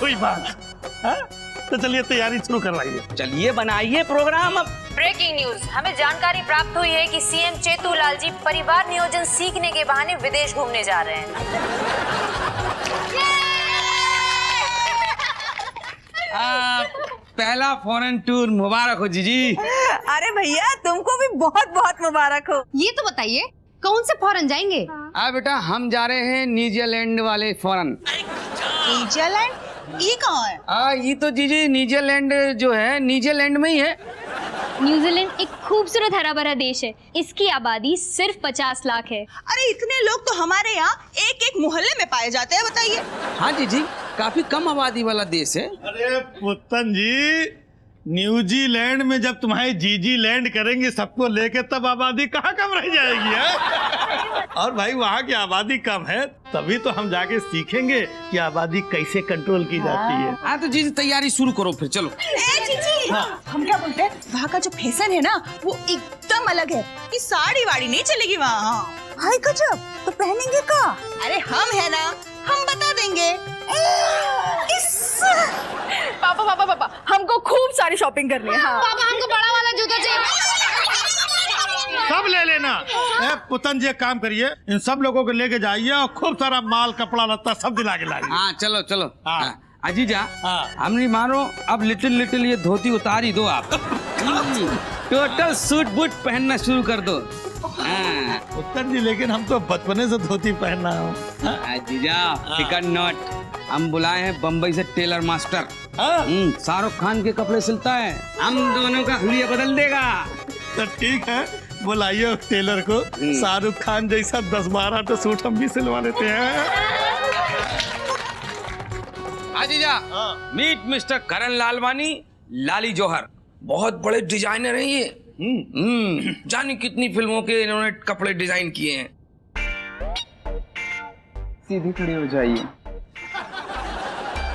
कोई बात। तो चलिए तैयारी शुरू करवाइए। चलिए बनाइए प्रोग्राम अब। ब्रेकिंग न्यूज, हमें जानकारी प्राप्त हुई है कि सीएम चेतूलाल जी परिवार नियोजन सीखने के बहाने विदेश घूमने जा रहे हैं। पहला फॉरेन टूर मुबारक हो जीजी। अरे भैया तुमको भी बहुत बहुत मुबारक हो। ये तो बताइए कौन से फॉरेन जाएंगे? बेटा हम जा रहे हैं न्यूजीलैंड वाले फॉरेन। न्यूजीलैंड? ये कहाँ है? ये तो जीजी न्यूजीलैंड जो है न्यूजीलैंड में ही है। न्यूजीलैंड एक खूबसूरत हरा भरा देश है। इसकी आबादी सिर्फ 50 लाख है। अरे इतने लोग तो हमारे यहाँ एक एक मोहल्ले में पाए जाते हैं, बताइए। हाँ जीजी, काफी कम आबादी वाला देश है। अरे पुतन जी, न्यूजीलैंड में जब तुम्हारे जीजी लैंड करेंगे सबको लेके, तब आबादी कहाँ कम रह जाएगी है? और भाई वहाँ की आबादी कम है, तभी तो हम जाके सीखेंगे कि आबादी कैसे कंट्रोल की जाती है। हाँ तो जीजी तैयारी शुरू करो फिर, चलो। जीजी, हम क्या बोलते हैं, वहाँ का जो फैशन है ना वो एकदम अलग है। ये साड़ी वाड़ी नहीं चलेगी वहाँ। हाय गजब, तो पहनेंगे का? अरे हम है ना, हम बता देंगे। पापा पापा पापा, हमको खूब सारी शॉपिंग करनी है। हाँ। पापा हमको बड़ा वाला जूता चाहिए। सब ले लेना। पुतन जी एक काम करिए, इन सब लोगों को लेके जाइए और खूब सारा माल कपड़ा लत्ता सब दिला के लाइए। हाँ चलो चलो। अजीजा, हम नहीं मानो, अब लिटिल लिटिल ये धोती उतार ही दो आप। टोटल सूट बूट पहनना शुरू कर दो। पुतन जी लेकिन हम तो बचपने से धोती पहनना है। अजीजा फिकर नॉट, हम बुलाए हैं बम्बई से टेलर मास्टर। शाहरुख खान के कपड़े सिलता है, हम दोनों का हुलिया बदल देगा। तो ठीक है, बुलाइए टेलर को। शाहरुख खान जैसा 10-12 तो सूट हम भी सिलवा लेते हैं। अजीजा, मीट मिस्टर करण लालवानी, लाली जौहर। बहुत बड़े डिजाइनर हैं ये। जाने कितनी फिल्मों के इन्होंने कपड़े डिजाइन किए हैं। सीधी खड़ी हो जाइए,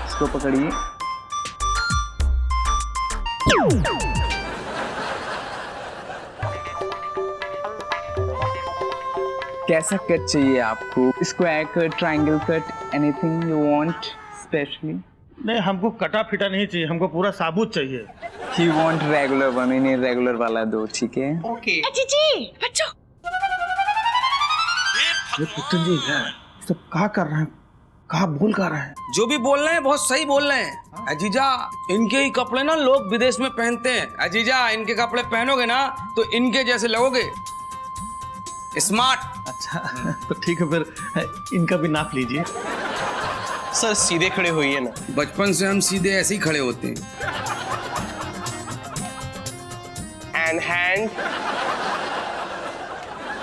इसको पकड़िए। कैसा कट चाहिए आपको? Square cut, triangle cut, anything you want specially? नहीं, हमको कटा फिटा नहीं चाहिए, हमको पूरा साबुत चाहिए। यू वांट रेगुलर वन, इन्हें रेगुलर वाला दो, ठीक है? ओके। जीजी, बच्चों। ये पुतन जी है, सब कहाँ कर रहे हैं, कहाँ बोल कर रहे हैं? जो भी बोल रहे हैं बहुत सही बोल रहे हैं। अजीजा, इनके ही कपड़े ना लोग विदेश में पहनते हैं। अजीजा, इनके कपड़े पहनोगे ना तो इनके जैसे लगोगे, स्मार्ट। अच्छा तो ठीक है, फिर इनका भी नाप लीजिए। सर सीधे खड़े होइए ना। बचपन से हम सीधे ऐसे ही खड़े होते हैं। And hand.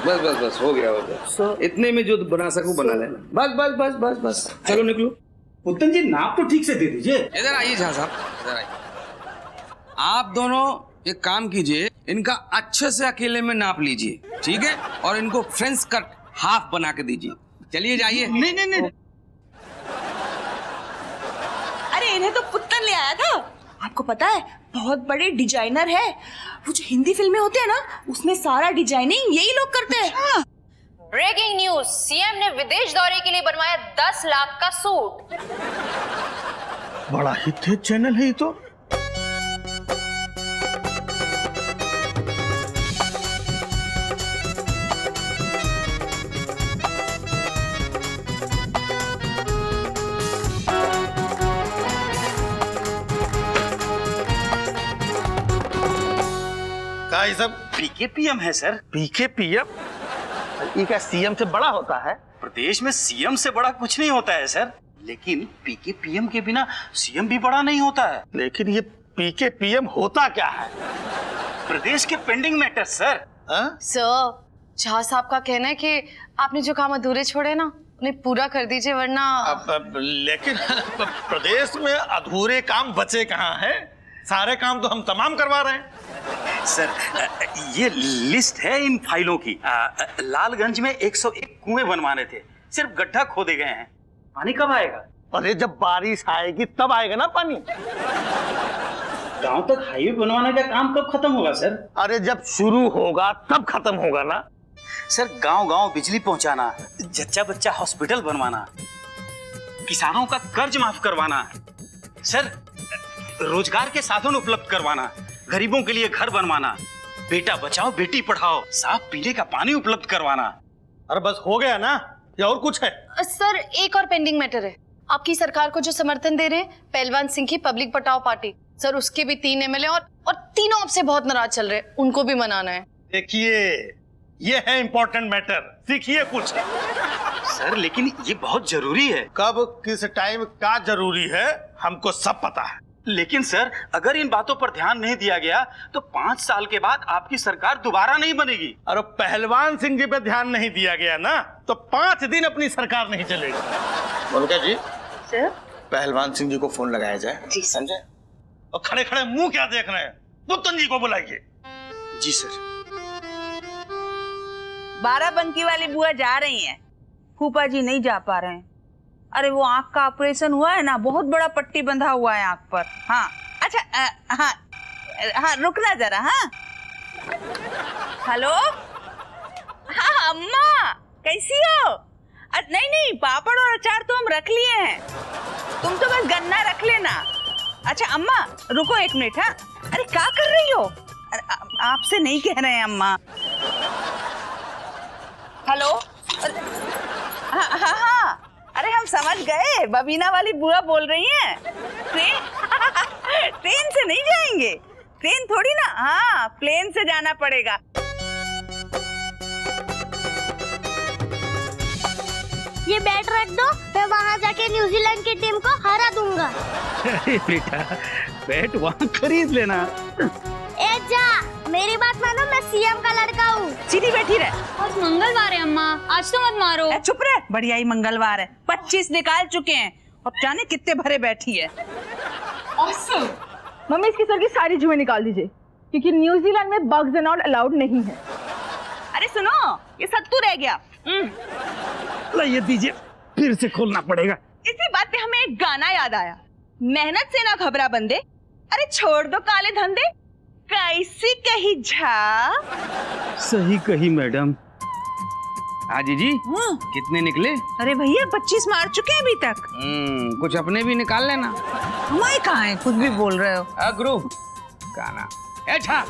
बस बस बस, हो गया हो गया। इतने में जो बना सकूं बना लेना। बस बस बस बस बस, चलो निकलो। पुतन जी नाप तो ठीक से दे दीजिए। इधर आइए झा साहब, इधर आइए। आप दोनों एक काम कीजिए, इनका अच्छे से अकेले में नाप लीजिए, ठीक है? और इनको फ्रेंच कट हाफ बना के दीजिए। चलिए जाइए। नहीं नहीं नहीं, अरे इन्हें तो पुत्तन ले आया था। आपको पता है बहुत बड़े डिजाइनर है। वो जो हिंदी फिल्में होते हैं ना, उसमें सारा डिजाइनिंग यही लोग करते हैं। ब्रेकिंग न्यूज, सीएम ने विदेश दौरे के लिए बनवाया 10 लाख का सूट। बड़ा हिट है चैनल है ये तो। ये सब पीके पीएम है सर। पीके पीएम? ये क्या सीएम से बड़ा होता है? प्रदेश में सीएम से बड़ा कुछ नहीं होता है सर, लेकिन पीके पीएम के बिना सीएम भी बड़ा नहीं होता है। लेकिन ये पीके पीएम होता क्या है? प्रदेश के pending matter sir. Sir, Jha साहब का कहना है कि आपने जो काम अधूरे छोड़े ना उन्हें पूरा कर दीजिए, वरना लेकिन प्रदेश में अधूरे काम बचे कहाँ हैं? सारे काम तो हम तमाम करवा रहे हैं। सर ये लिस्ट है इन फाइलों की। लालगंज में 101 कुएं बनवाने थे, सिर्फ गड्ढा खोदे गए हैं। पानी कब आएगा? अरे जब बारिश आएगी तब आएगा ना पानी। गांव तक हाईवे बनवाने का काम कब खत्म होगा सर? अरे जब शुरू होगा तब खत्म होगा ना। सर गांव गांव बिजली पहुंचाना, जच्चा बच्चा हॉस्पिटल बनवाना, किसानों का कर्ज माफ करवाना, सर, रोजगार के साधन उपलब्ध करवाना, गरीबों के लिए घर बनवाना, बेटा बचाओ बेटी पढ़ाओ, साफ पीने का पानी उपलब्ध करवाना। अरे बस हो गया ना, या और कुछ है? सर एक और पेंडिंग मैटर है। आपकी सरकार को जो समर्थन दे रहे हैं पहलवान सिंह की पब्लिक बचाओ पार्टी, सर उसके भी 3 MLA और तीनों आपसे बहुत नाराज चल रहे हैं, उनको भी मनाना है। देखिए, ये है इम्पोर्टेंट मैटर, सीखिए कुछ। सर लेकिन ये बहुत जरूरी है। कब किस टाइम का जरूरी है हमको सब पता है। लेकिन सर, अगर इन बातों पर ध्यान नहीं दिया गया तो 5 साल के बाद आपकी सरकार दोबारा नहीं बनेगी। और पहलवान सिंह जी पे ध्यान नहीं दिया गया ना तो 5 दिन अपनी सरकार नहीं चलेगी। मोनिका जी, सर पहलवान सिंह जी को फोन लगाया जाए। जी समझे? और खड़े खड़े मुंह क्या देख रहे हैं, पुतन जी को बुलाइए। जी सर। 12 वाली बुआ जा रही हैं, फूफा जी नहीं जा पा रहे हैं। अरे वो आंख का ऑपरेशन हुआ है ना, बहुत बड़ा पट्टी बंधा हुआ है आंख पर। हाँ अच्छा, हाँ रुकना जरा। हाँ हेलो, हाँ अम्मा कैसी हो? नहीं नहीं, पापड़ और अचार तो हम रख लिए हैं, तुम तो बस गन्ना रख लेना। अच्छा अम्मा रुको 1 मिनट। हाँ अरे क्या कर रही हो? आपसे नहीं कह रहे हैं अम्मा। हेलो, हाँ हाँ हाँ, अरे हम समझ गए, बबीना वाली बुआ बोल रही हैं। ट्रेन से नहीं जाएंगे, ट्रेन थोड़ी ना, हाँ प्लेन से जाना पड़ेगा। ये बैट रख दो, मैं वहाँ जाके न्यूजीलैंड की टीम को हरा दूंगा। अरे बेटा, बैट वहाँ खरीद लेना। ए जा, मेरी बात मानो, मैं सीएम का लड़का हूँ। सीधी बैठी रहे। आज मंगलवार है अम्मा, आज तो मत मारो। चुप रहे, बढ़िया ही मंगलवार है। 25 निकाल चुके हैं और जाने कितने भरे बैठी है। मम्मी इसकी सर की सारी जुएं निकाल दीजिए, क्योंकि न्यूजीलैंड में बग्स एंड ऑल अलाउड नहीं है। अरे सुनो, ये सत्तू रह गया। ये दीजिए, फिर से खोलना पड़ेगा। इसी बात पे हमें एक गाना याद आया, मेहनत से ना घबरा बंदे, अरे छोड़ दो काले धंधे, कैसी कही झा। सही कही मैडम। हाजी जी, कितने निकले? अरे भैया 25 मार चुके हैं अभी तक। कुछ अपने भी निकाल लेना। हमारे कहाँ है, खुद भी बोल रहे हो। अग्रो गाना। अच्छा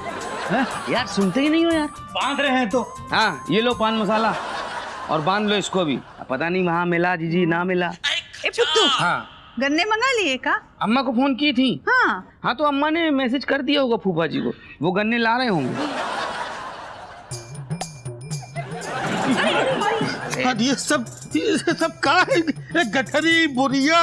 यार, सुनते ही नहीं हो यार। बांध रहे हैं तो। हाँ ये लो पान मसाला और बांध लो इसको भी। पता नहीं वहाँ मिला जीजी ना मिला। ए पुत्तू, हाँ गन्ने मंगा लिए का? अम्मा को फोन की थी। हाँ तो अम्मा ने मैसेज कर दिया होगा फूफा जी को, वो गन्ने ला रहे होंगे। ये सब का है? गठरी बुरिया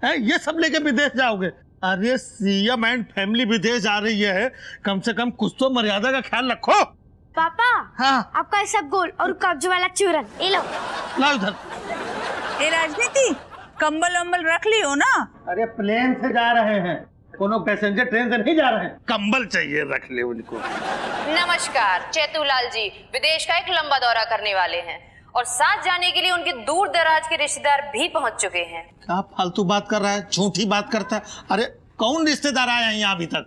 है, ये सब लेके विदेश जाओगे? अरे सीएम एंड फैमिली विदेश जा रही है, कम से कम कुछ तो मर्यादा का ख्याल रखो। पापा, हाँ आपका सब गोल और कब्ज वाला चूरन, ये लो। लाओ इधर। ए राजनीति, कंबल वंबल रख लियो ना। अरे प्लेन से जा रहे हैं, कोनो पैसेंजर ट्रेन से नहीं जा रहे हैं। कंबल चाहिए, रख ले उनको। नमस्कार, चेतूलाल जी विदेश का एक लंबा दौरा करने वाले हैं और साथ जाने के लिए उनके दूर दराज के रिश्तेदार भी पहुंच चुके हैं। क्या फालतू बात कर रहा है, झूठी बात करता है। अरे कौन रिश्तेदार आया है यहाँ अभी तक?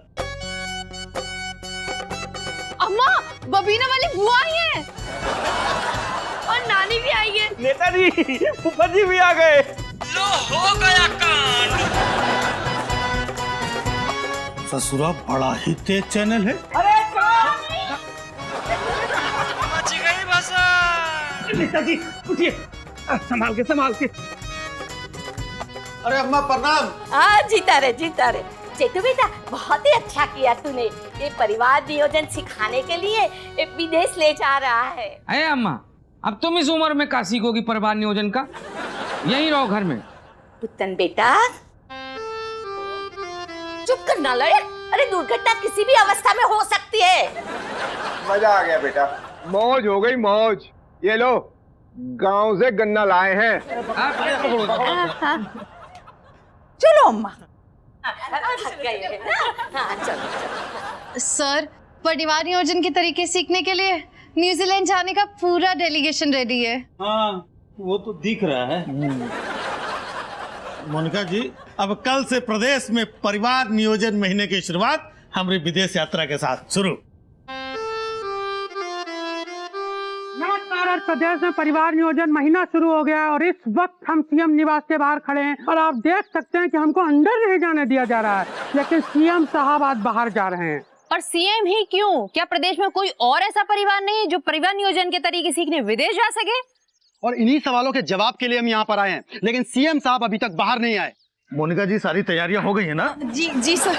अम्मा, बबीना वाली बुआ आई है और नानी भी आई है। नेताजी, फूफा जी भी आ गए। लो हो गया कांड। ससुरा बड़ा ही तेज चैनल है। बच गई बस। नेताजी उठिए, संभाल के। अरे अम्मा प्रणाम। हाँ जीता रहे। चेतू बेटा, बहुत ही अच्छा किया तूने, ये परिवार नियोजन सिखाने के लिए विदेश ले जा रहा है। अरे अम्मा, अब तुम इस उम्र में का सीखोगी परिवार नियोजन का? यहीं रहो घर में। पुत्तन बेटा चुप करना लड़े। अरे दुर्घटना किसी भी अवस्था में हो सकती है। मजा आ गया बेटा, मौज हो गई मौज। ये लो, गांव से गन्ना लाए हैं। चलो अम्मा। सर, परिवार नियोजन के तरीके सीखने के लिए न्यूजीलैंड जाने का पूरा डेलीगेशन रेडी है। हाँ वो तो दिख रहा है। मोनिका जी, अब कल से प्रदेश में परिवार नियोजन महीने की शुरुआत हमारी विदेश यात्रा के साथ शुरू। नमस्कार और प्रदेश में परिवार नियोजन महीना शुरू हो गया है और इस वक्त हम सीएम निवास के बाहर खड़े हैं और आप देख सकते हैं कि हमको अंदर नहीं जाने दिया जा रहा है, लेकिन सीएम साहब आज बाहर जा रहे हैं। और सीएम ही क्यों, क्या प्रदेश में कोई और ऐसा परिवार नहीं जो परिवार नियोजन के तरीके सीखने विदेश जा सके? और इन्हीं सवालों के जवाब के लिए हम यहाँ पर आए हैं, लेकिन सीएम साहब अभी तक बाहर नहीं आए। मोनिका जी, सारी तैयारियां हो गई है ना? जी सर।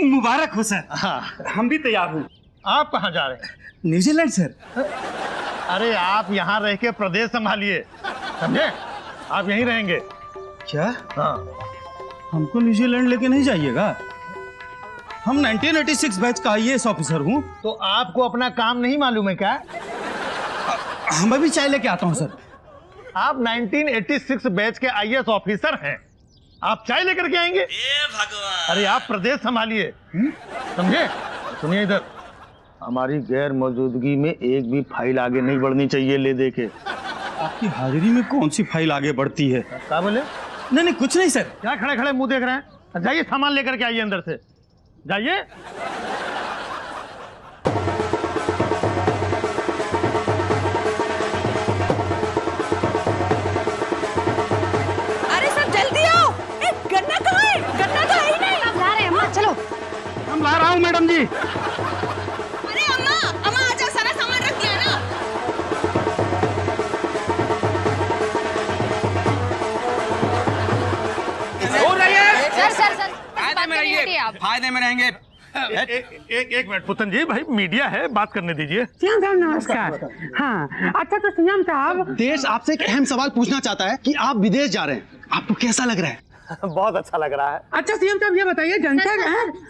मुबारक हो सर। हाँ, हम भी तैयार हूँ। आप कहाँ जा रहे हैं? New Zealand sir. अरे आप यहाँ रह के प्रदेश संभालिए, समझे? आप यहीं रहेंगे। क्या? हाँ। हमको न्यूजीलैंड लेके नहीं जाइएगा? हम 1986 बैच का आईएएस ऑफिसर हूँ। तो आपको अपना काम नहीं मालूम है क्या? मैं भी चाय लेके आता हूँ सर। आप 1986 बैच के आईएएस ऑफिसर हैं, आप चाय लेकर के आएंगे? भगवान! अरे आप प्रदेश संभालिए, समझे? सुनिए इधर, हमारी गैर मौजूदगी में एक भी फाइल आगे नहीं बढ़नी चाहिए ले दे के। आपकी हाजिरी में कौन सी फाइल आगे बढ़ती है? क्या बोले? नहीं कुछ नहीं सर। क्या खड़े खड़े मुंह देख रहे हैं? जाइए सामान लेकर के आइए अंदर से, जाइए। अरे सब जल्दी आओ, गन्ना कहाँ है? गन्ना तो है ही नहीं। आप जा रहे हैं अम्मा, चलो। हम ला रहा हूँ मैडम जी। अरे अम्मा आ जाओ, सारा सामान रख दिया ना। सर फायदे में रहेंगे। एक मिनट पुतन जी, भाई मीडिया है, बात करने दीजिए। सीएम साहब नमस्कार। हाँ अच्छा, तो सीएम साहब, देश आपसे एक अहम सवाल पूछना चाहता है कि आप विदेश जा रहे हैं, आपको कैसा लग रहा है? बहुत अच्छा लग रहा है। अच्छा सीएम साहब ये बताइए, जनता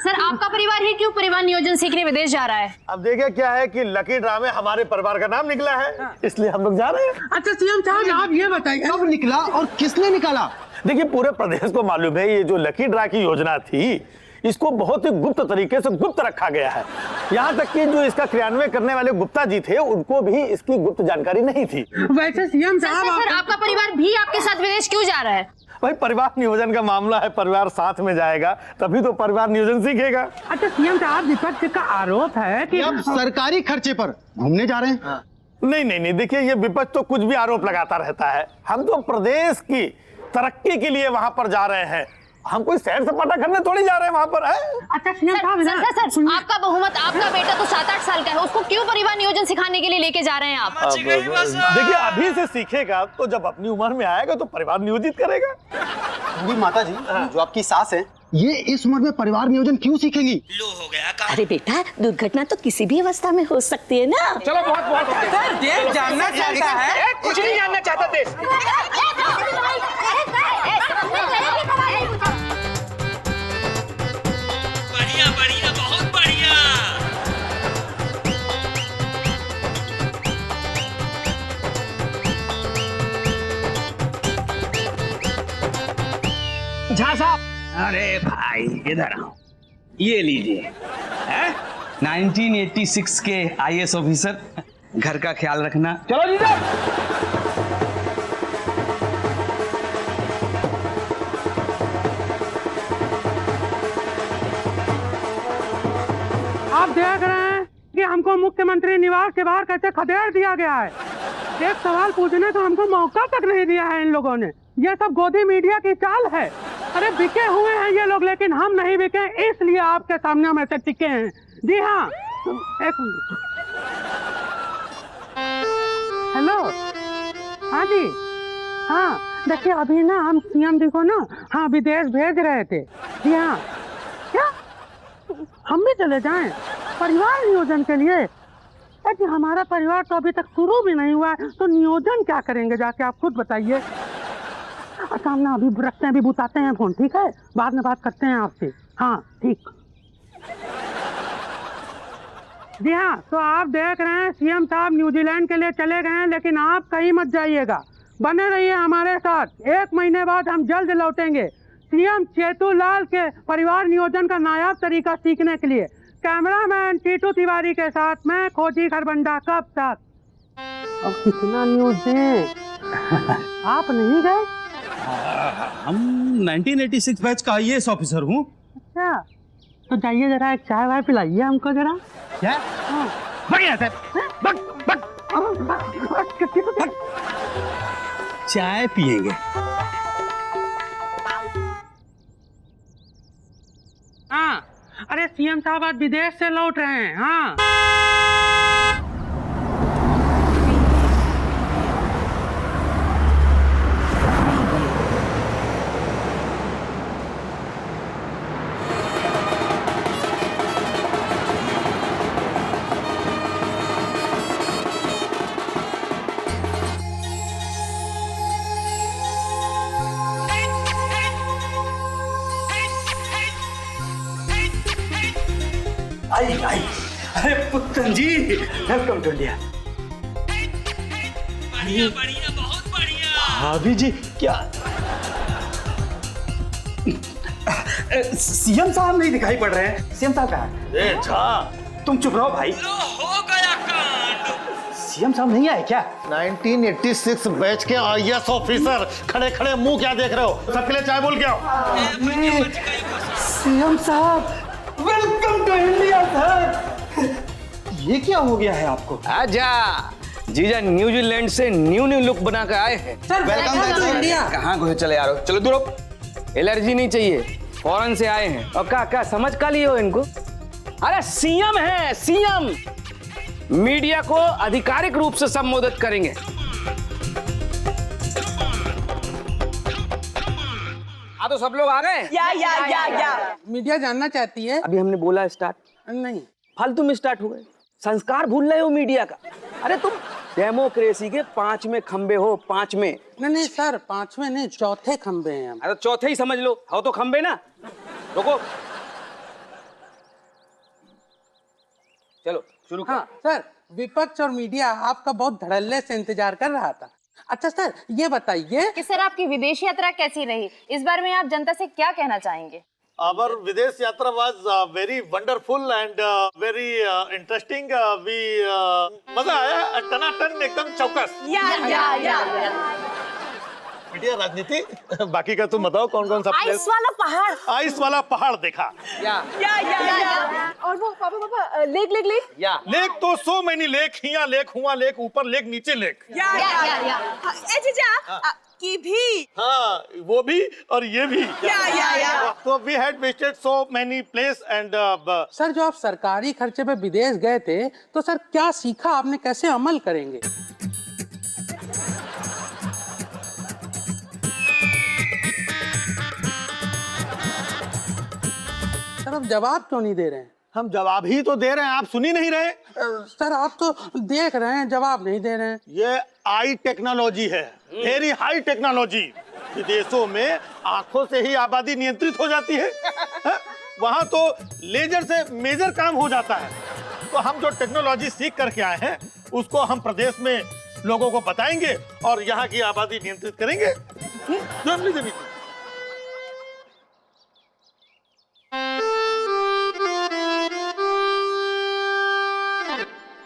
सर आपका परिवार ही क्यों परिवार नियोजन सीखने विदेश जा रहा है? अब देखिए क्या है कि लकी ड्रा में हमारे परिवार का नाम निकला है, इसलिए हम लोग जा रहे हैं। अच्छा सीएम साहब आप ये बताइए, कब निकला और किसने निकाला? देखिए पूरे प्रदेश को मालूम है ये जो लकी ड्रा की योजना थी, इसको बहुत ही गुप्त तरीके से गुप्त रखा गया है। यहाँ तक कि जो इसका क्रियान्वयन करने वाले गुप्ता जी थे, उनको भी इसकी गुप्त जानकारी नहीं थी। वैसे सीएम साहब सर आपका परिवार भी आपके साथ विदेश क्यों जा रहा है? भाई परिवार नियोजन का मामला है, परिवार साथ में जाएगा तभी तो परिवार नियोजन सीखेगा। अच्छा सीएम साहब, विपक्ष का आरोप है कि आप सरकारी खर्चे पर घूमने जा रहे हैं। नहीं, देखिए ये विपक्ष तो कुछ भी आरोप लगाता रहता है। हम तो प्रदेश की तरक्की के लिए वहाँ पर जा रहे हैं, हम कोई सैर सपाटा करने थोड़ी जा रहे हैं वहाँ पर। अच्छा सीएम साहब, सर आपका बहुमत, आपका बेटा तो 7-8 साल का है, उसको क्यों परिवार नियोजन सिखाने के लिए लेके जा रहे हैं आप? देखिए अभी से सीखेगा तो जब अपनी उम्र में आएगा तो परिवार नियोजित करेगा। माता जी, जो आपकी सास है, ये इस उम्र में परिवार नियोजन क्यों सीखेंगी? लो हो गया काम। अरे बेटा, दुर्घटना तो किसी भी अवस्था में हो सकती है ना। चलो बहुत सर देश जानना चाहता है। कुछ नहीं जानना चाहता देश। बढ़िया बहुत बढ़िया। झा साहब, अरे भाई इधर आओ, ये लीजिए 1986 के आईएएस ऑफिसर, घर का ख्याल रखना। चलो जी साहब। आप देख रहे हैं कि हमको मुख्यमंत्री निवास के बाहर कैसे खदेड़ दिया गया है। एक सवाल पूछने का हमको मौका तक नहीं दिया है इन लोगों ने। ये सब गोदी मीडिया की चाल है। अरे बिके हुए हैं ये लोग, लेकिन हम नहीं बिके, इसलिए आपके सामने हम ऐसे टिके हैं। जी हाँ, एक मिनट। हेलो, हाँ जी, हाँ देखिए अभी ना हम सीएम जी को ना हाँ विदेश भेज रहे थे। जी हाँ, क्या हम भी चले जाएं परिवार नियोजन के लिए? जी हमारा परिवार तो अभी तक शुरू भी नहीं हुआ है, तो नियोजन क्या करेंगे जाके, आप खुद बताइए। अच्छा हम ना अभी रखते हैं, अभी बुताते हैं फोन, ठीक है? बाद में बात करते हैं आपसे। हाँ ठीक। जी हाँ, तो आप देख रहे हैं सीएम साहब न्यूजीलैंड के लिए चले गए हैं, लेकिन आप कहीं मत जाइएगा, बने रहिए हमारे साथ। 1 महीने बाद हम जल्द लौटेंगे सीएम चेतूलाल के परिवार नियोजन का नायाब तरीका सीखने के लिए। कैमरामैन टीटू तिवारी के साथ मैं खोजी खरबंदा। कब तक? अब कितना न्यूज दें? आप नहीं गए? हम 1986 बैच का आईएएस ऑफिसर हूँ। अच्छा, तो जाइए जरा एक चाय वाय पिलाइए हमको जरा। क्या? हाँ। बढ़िया सर। चाय पिएंगे। हाँ, अरे सीएम साहब आज विदेश से लौट रहे हैं। हाँ आई आई, अरे पुत्तन जी, वेलकम टू इंडिया। बढ़िया बढ़िया, बहुत बढ़िया। भाभी जी क्या? सीएम साहब नहीं दिखाई पड़ रहे हैं। सीएम साहब कहाँ हैं? अच्छा तुम चुप रहो भाई। हो गया कांड। सीएम साहब नहीं आए क्या? 1986 बैच के आईएएस ऑफिसर खड़े खड़े मुंह क्या देख रहे हो? सबके लिए चाय बोल के आओ। सीएम साहब, वेलकम टू इंडिया सर। ये क्या हो गया है आपको? आजा जीजा, न्यूजीलैंड से न्यू लुक बना कर आए हैं। Sir, welcome to India. कहाँ घुसे चले यारो, चलो दूर। एलर्जी नहीं चाहिए, फॉरेन से आए हैं। और क्या समझ का लिए हो इनको? अरे सीएम है, सीएम मीडिया को आधिकारिक रूप से संबोधित करेंगे। तो सब लोग आ गए? या। मीडिया जानना चाहती है। अभी हमने बोला स्टार्ट नहीं, फालतू में स्टार्ट हो गए। संस्कार भूल रहे हो मीडिया का। अरे तुम डेमोक्रेसी के 5वें खंबे हो, 5वें। नहीं सर, 5वें नहीं, चौथे खंबे हैं हम। अरे चौथे ही समझ लो, हो तो खंबे ना। रुको, चलो शुरू। हाँ सर, विपक्ष और मीडिया आपका बहुत धड़ल्ले से इंतजार कर रहा था। अच्छा सर, ये बताइए कि सर आपकी विदेश यात्रा कैसी रही? इस बारे में आप जनता से क्या कहना चाहेंगे? Our विदेश यात्रा was very wonderful and very interesting. मजा आया, टनाटन एकदम चौकस। मीडिया राजनीति, बाकी का तुम बताओ कौन कौन सा आइस वाला पहाड़। आइस वाला पहाड़ देखा। या। और वो पापा लेक। लेक तो सो मैनी लेक, हिया लेक, हुआ लेक, ऊपर लेक, नीचे लेक। या। ए जीजा की भी। हाँ, वो भी और ये भी। या। तो we had visited so many place and sir, जो आप सरकारी खर्चे पे विदेश गए थे, तो सर क्या सीखा आपने, कैसे अमल करेंगे? सर आप जवाब क्यों नहीं दे रहे हैं? हम जवाब ही तो दे रहे हैं, आप सुन ही नहीं रहे। सर आप तो देख रहे हैं, जवाब नहीं दे रहे हैं। ये आई टेक्नोलॉजी है, वेरी हाई टेक्नोलॉजी। विदेशों में आंखों से ही आबादी नियंत्रित हो जाती है। वहां तो लेजर से मेजर काम हो जाता है। तो हम जो टेक्नोलॉजी सीख करके आए हैं, उसको हम प्रदेश में लोगों को बताएंगे और यहाँ की आबादी नियंत्रित करेंगे।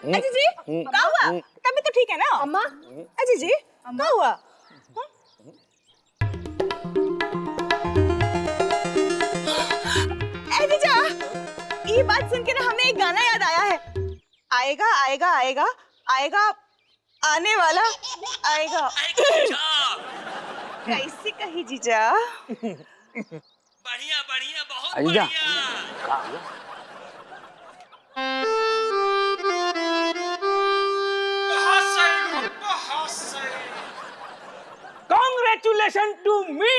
अजी जी, क्या हुआ? तभी तो ठीक है ना अम्मा? अजी जी, क्या हुआ? अजी जा, ये बात सुन के ना हमें एक गाना याद आया है। आएगा आएगा आएगा आएगा, आने वाला आएगा। कैसी कही जीजा? बढ़िया बढ़िया, बहुत बढ़िया। Congratulations to me!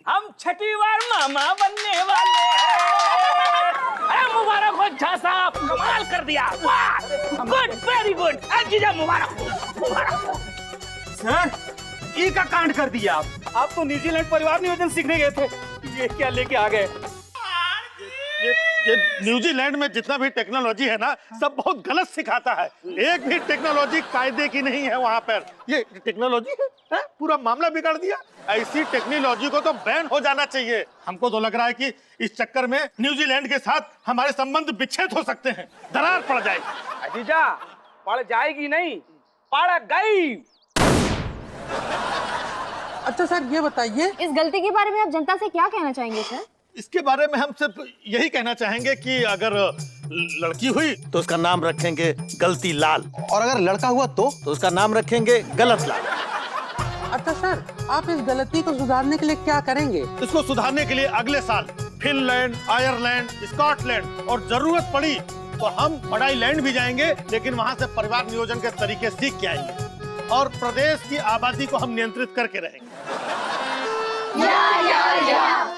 हम छठी बार मामा बनने वाले हैं। अरे मुबारक हो झा साहब, कमाल कर दिया। वाह, गुड, वेरी गुड। जीजा मुबारक हो। सर, ई का कांड कर दिया आप तो न्यूजीलैंड परिवार नियोजन सीखने गए थे, ये क्या लेके आ गए? ये न्यूजीलैंड में जितना भी टेक्नोलॉजी है ना, सब बहुत गलत सिखाता है। एक भी टेक्नोलॉजी कायदे की नहीं है वहाँ पर। ये टेक्नोलॉजी है, पूरा मामला बिगाड़ दिया। ऐसी टेक्नोलॉजी को तो बैन हो जाना चाहिए। हमको तो लग रहा है कि इस चक्कर में न्यूजीलैंड के साथ हमारे संबंध विच्छेद हो सकते हैं, दरार पड़ जाएगी। जीजा, पड़ जाएगी नहीं, पड़ गई। अच्छा सर, ये बताइए, इस गलती के बारे में आप जनता से क्या कहना चाहेंगे सर? इसके बारे में हम सिर्फ यही कहना चाहेंगे कि अगर लड़की हुई तो उसका नाम रखेंगे गलती लाल, और अगर लड़का हुआ तो उसका नाम रखेंगे गलत लाल। अच्छा सर, आप इस गलती को सुधारने के लिए क्या करेंगे? इसको सुधारने के लिए अगले साल फिनलैंड, आयरलैंड, स्कॉटलैंड और जरूरत पड़ी तो हम बड़ाईलैंड भी जाएंगे, लेकिन वहां से परिवार नियोजन के तरीके सीख के आएंगे और प्रदेश की आबादी को हम नियंत्रित करके रहेंगे। या